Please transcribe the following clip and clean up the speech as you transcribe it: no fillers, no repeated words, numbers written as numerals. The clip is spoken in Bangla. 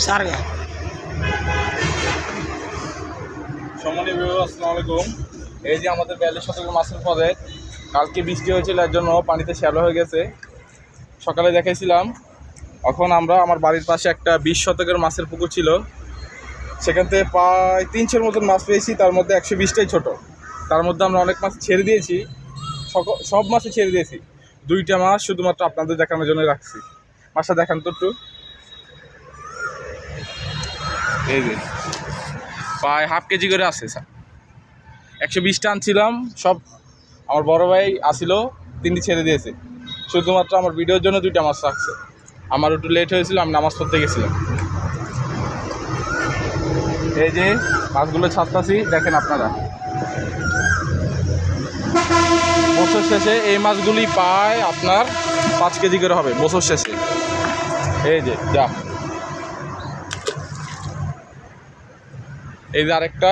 সম্মানীয় আসসালামু আলাইকুম। এই যে আমাদের 42 শতকের মাছের পদে কালকে বৃষ্টি হয়েছিল, এর জন্য পানিতে শ্যালো হয়ে গেছে। সকালে দেখাইছিলাম। এখন আমরা আমার বাড়ির পাশে একটা 20 শতকের মাছের পুকুর ছিল, সেখান থেকে প্রায় 300 মতন মাছ পেয়েছি। তার মধ্যে 120টাই ছোট। তার মধ্যে আমরা অনেক মাছ ছেড়ে দিয়েছি, সব মাছই ছেড়ে দিয়েছি। 2টা মাছ শুধুমাত্র আপনাদের দেখানোর জন্য রাখছি। মাছটা দেখান তো একটু। এই যে প্রায় হাফ কেজি করে আছে, 120টা আনছিলাম। সব আমার বড় ভাই আসিল, 3টি ছেড়ে দিয়েছে। শুধুমাত্র আমার ভিডিওর জন্য 2টা মাছ রাখছে। আমার একটু লেট হয়েছিল, আমি নামাজ পড়তে গেছিলাম। এই যে মাছগুলো ছাড়তাছি, দেখেন আপনারা। বছর শেষে এই মাছগুলি পায় আপনার 5 কেজি করে হবে বছর শেষে। এই যে যা, এই যে আরেকটা।